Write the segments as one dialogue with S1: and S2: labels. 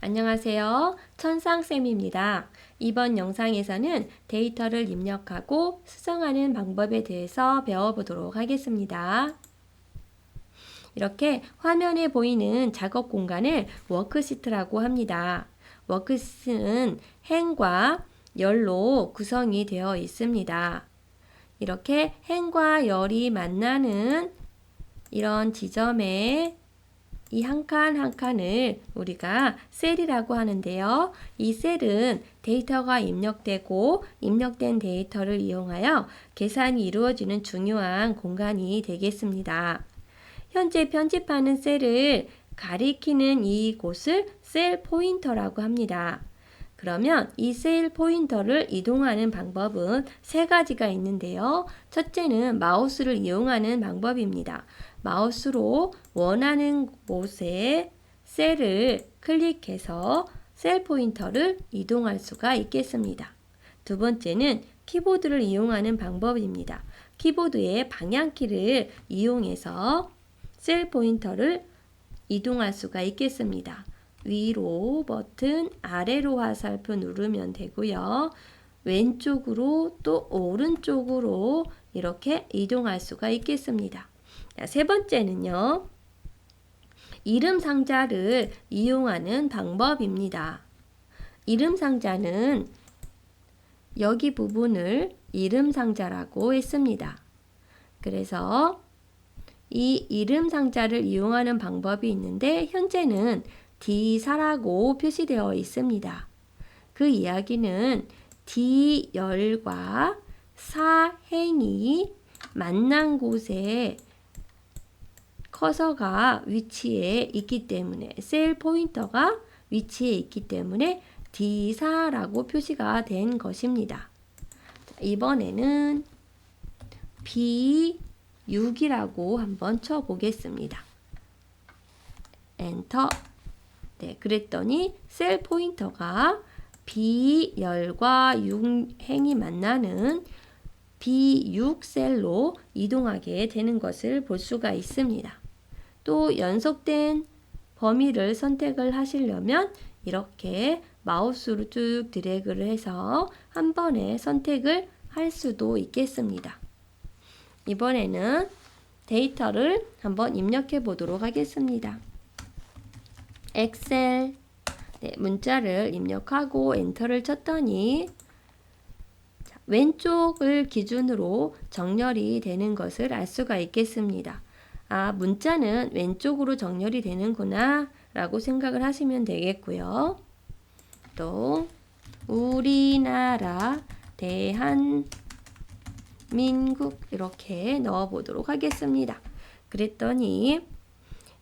S1: 안녕하세요. 천상쌤입니다. 이번 영상에서는 데이터를 입력하고 수정하는 방법에 대해서 배워보도록 하겠습니다. 이렇게 화면에 보이는 작업 공간을 워크시트라고 합니다. 워크시트는 행과 열로 구성이 되어 있습니다. 이렇게 행과 열이 만나는 이런 지점에 이 한 칸 한 칸을 우리가 셀이라고 하는데요. 이 셀은 데이터가 입력되고 입력된 데이터를 이용하여 계산이 이루어지는 중요한 공간이 되겠습니다. 현재 편집하는 셀을 가리키는 이곳을 셀 포인터라고 합니다. 그러면 이 셀 포인터를 이동하는 방법은 세 가지가 있는데요. 첫째는 마우스를 이용하는 방법입니다. 마우스로 원하는 곳에 셀을 클릭해서 셀 포인터를 이동할 수가 있겠습니다. 두 번째는 키보드를 이용하는 방법입니다. 키보드의 방향키를 이용해서 셀 포인터를 이동할 수가 있겠습니다. 위로 버튼, 아래로 화살표 누르면 되고요. 왼쪽으로 또 오른쪽으로 이렇게 이동할 수가 있겠습니다. 세 번째는요. 이름 상자를 이용하는 방법입니다. 이름 상자는 여기 부분을 이름 상자라고 했습니다. 그래서 이 이름 상자를 이용하는 방법이 있는데 현재는 D사라고 표시되어 있습니다. 그 이야기는 D열과 사행이 만난 곳에 커서가 위치해 있기 때문에 셀 포인터가 위치해 있기 때문에 D사라고 표시가 된 것입니다. 이번에는 B6이라고 한번 쳐보겠습니다. 엔터. 네, 그랬더니 셀 포인터가 B열과 6행이 만나는 B6 셀로 이동하게 되는 것을 볼 수가 있습니다. 또 연속된 범위를 선택을 하시려면 이렇게 마우스로 쭉 드래그를 해서 한 번에 선택을 할 수도 있겠습니다. 이번에는 데이터를 한번 입력해 보도록 하겠습니다. 엑셀 문자를 입력하고 엔터를 쳤더니 왼쪽을 기준으로 정렬이 되는 것을 알 수가 있겠습니다. 아, 문자는 왼쪽으로 정렬이 되는구나 라고 생각을 하시면 되겠고요. 또 우리나라 대한민국 이렇게 넣어 보도록 하겠습니다. 그랬더니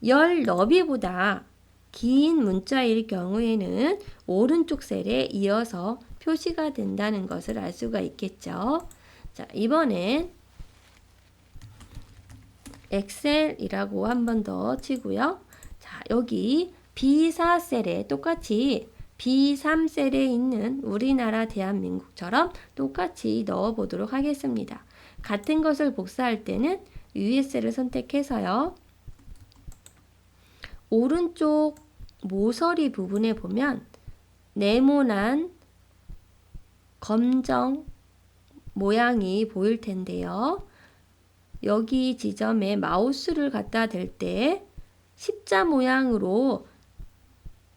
S1: 열 너비보다 긴 문자일 경우에는 오른쪽 셀에 이어서 표시가 된다는 것을 알 수가 있겠죠. 자, 이번엔 엑셀이라고 한 번 더 치고요. 자, 여기 B4 셀에 똑같이 B3 셀에 있는 우리나라 대한민국처럼 똑같이 넣어 보도록 하겠습니다. 같은 것을 복사할 때는 위에 셀을 선택해서요. 오른쪽 모서리 부분에 보면 네모난 검정 모양이 보일 텐데요. 여기 지점에 마우스를 갖다 댈 때 십자 모양으로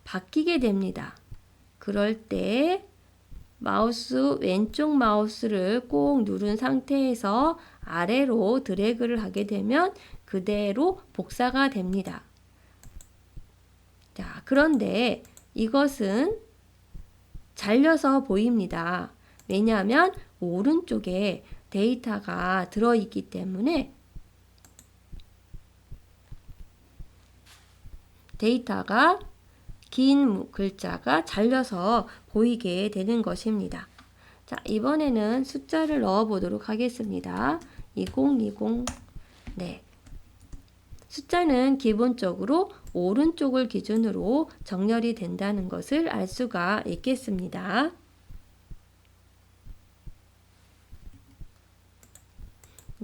S1: 바뀌게 됩니다. 그럴 때 왼쪽 마우스를 꼭 누른 상태에서 아래로 드래그를 하게 되면 그대로 복사가 됩니다. 자, 그런데 이것은 잘려서 보입니다. 왜냐하면 오른쪽에 데이터가 들어있기 때문에 데이터가 긴 글자가 잘려서 보이게 되는 것입니다. 자, 이번에는 숫자를 넣어 보도록 하겠습니다. 2020. 네. 숫자는 기본적으로 오른쪽을 기준으로 정렬이 된다는 것을 알 수가 있겠습니다.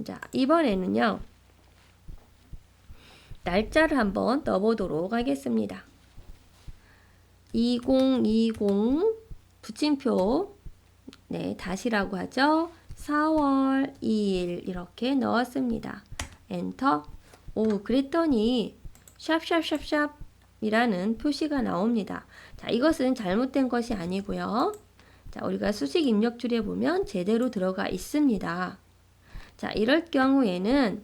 S1: 자, 이번에는요. 날짜를 한번 넣어보도록 하겠습니다. 2020 붙임표 네, 다시라고 하죠. 4월 2일 이렇게 넣었습니다. 엔터. 오, 그랬더니 샵샵샵샵 이라는 표시가 나옵니다. 자, 이것은 잘못된 것이 아니고요. 자, 우리가 수식 입력줄에 보면 제대로 들어가 있습니다. 자, 이럴 경우에는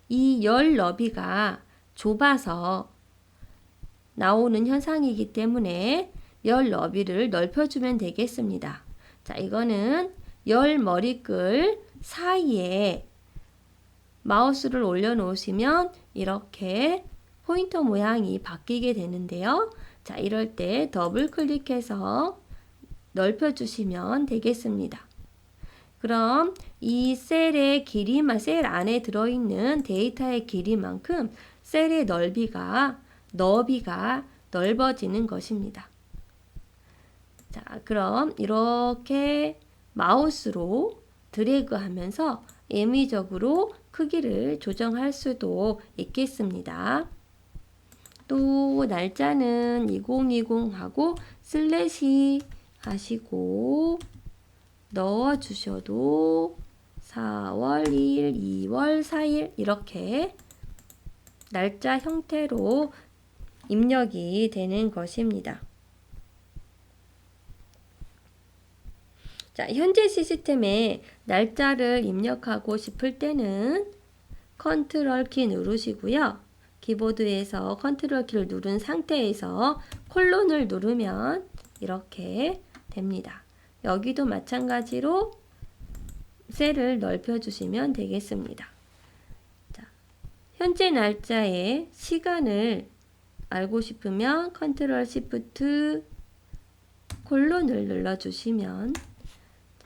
S1: 이 열 너비가 좁아서 나오는 현상이기 때문에 열 너비를 넓혀주면 되겠습니다. 자, 이거는 열 머리끌 사이에 마우스를 올려놓으시면 이렇게 포인터 모양이 바뀌게 되는데요. 자, 이럴 때 더블 클릭해서 넓혀주시면 되겠습니다. 그럼 이 셀의 길이만, 셀 안에 들어있는 데이터의 길이만큼 셀의 너비가 넓어지는 것입니다. 자, 그럼 이렇게 마우스로 드래그 하면서 임의적으로 크기를 조정할 수도 있겠습니다. 또 날짜는 2020하고 슬래시 하시고 넣어주셔도 4월 2일, 2월 4일 이렇게 날짜 형태로 입력이 되는 것입니다. 자, 현재 시스템에 날짜를 입력하고 싶을 때는 컨트롤 키 누르시고요. 키보드에서 컨트롤 키를 누른 상태에서 콜론을 누르면 이렇게 됩니다. 여기도 마찬가지로 셀을 넓혀주시면 되겠습니다. 자, 현재 날짜의 시간을 알고 싶으면 컨트롤 시프트 콜론을 눌러주시면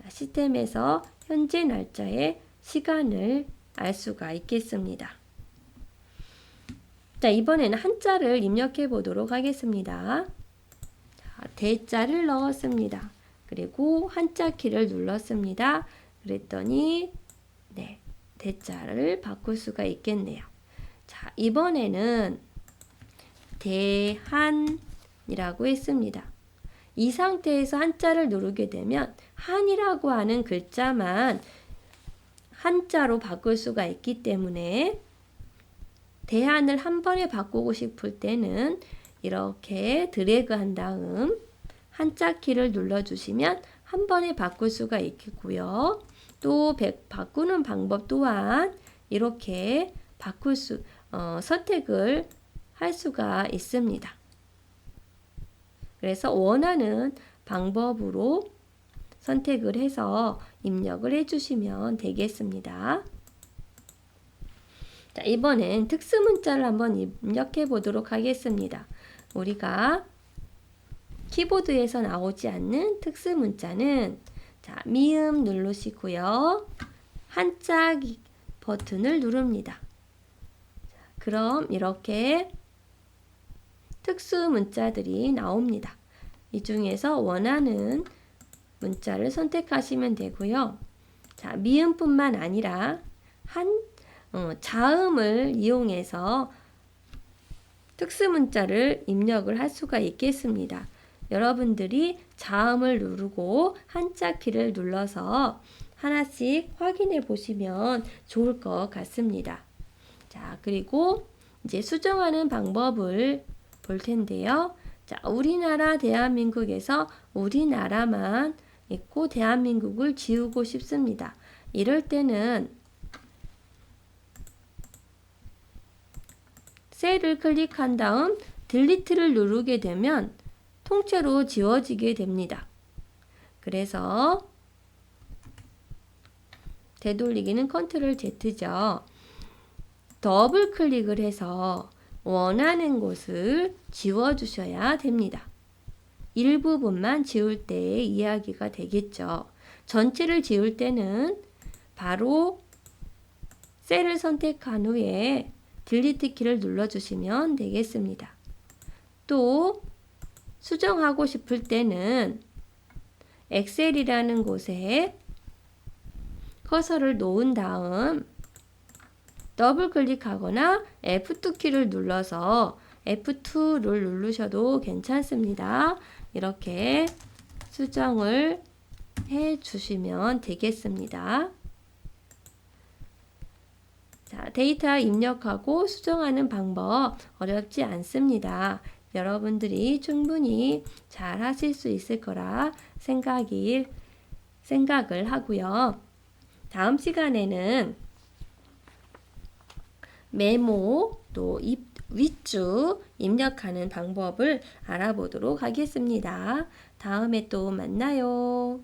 S1: 시스템에서 현재 날짜의 시간을 알 수가 있겠습니다. 자, 이번에는 한자를 입력해 보도록 하겠습니다. 자, 대자를 넣었습니다. 그리고 한자 키를 눌렀습니다. 그랬더니 네, 대자를 바꿀 수가 있겠네요. 자, 이번에는 대한이라고 했습니다. 이 상태에서 한자를 누르게 되면 한이라고 하는 글자만 한자로 바꿀 수가 있기 때문에 대한을 한 번에 바꾸고 싶을 때는 이렇게 드래그 한 다음 한자 키를 눌러주시면 한 번에 바꿀 수가 있겠고요. 또 바꾸는 방법 또한 이렇게 선택을 할 수가 있습니다. 그래서 원하는 방법으로 선택을 해서 입력을 해주시면 되겠습니다. 자, 이번엔 특수 문자를 한번 입력해 보도록 하겠습니다. 우리가 키보드에서 나오지 않는 특수 문자는 자, 미음 누르시고요. 한자 버튼을 누릅니다. 자, 그럼 이렇게 특수 문자들이 나옵니다. 이 중에서 원하는 문자를 선택하시면 되고요. 자, 미음뿐만 아니라 자음을 이용해서 특수 문자를 입력을 할 수가 있겠습니다. 여러분들이 자음을 누르고 한자 키를 눌러서 하나씩 확인해 보시면 좋을 것 같습니다. 자, 그리고 이제 수정하는 방법을 볼 텐데요. 자, 우리나라 대한민국에서 우리나라만 있고 대한민국을 지우고 싶습니다. 이럴 때는 셀을 클릭한 다음 딜리트를 누르게 되면 통째로 지워지게 됩니다. 그래서 되돌리기는 컨트롤 Z죠. 더블 클릭을 해서 원하는 곳을 지워주셔야 됩니다. 일부분만 지울 때의 이야기가 되겠죠. 전체를 지울 때는 바로 셀을 선택한 후에 딜리트 키를 눌러주시면 되겠습니다. 또 수정하고 싶을 때는 엑셀이라는 곳에 커서를 놓은 다음 더블 클릭하거나 F2 키를 눌러서 F2를 누르셔도 괜찮습니다. 이렇게 수정을 해 주시면 되겠습니다. 자, 데이터 입력하고 수정하는 방법 어렵지 않습니다. 여러분들이 충분히 잘 하실 수 있을 거라 생각을 하고요. 다음 시간에는 메모 또 윗줄 입력하는 방법을 알아보도록 하겠습니다. 다음에 또 만나요.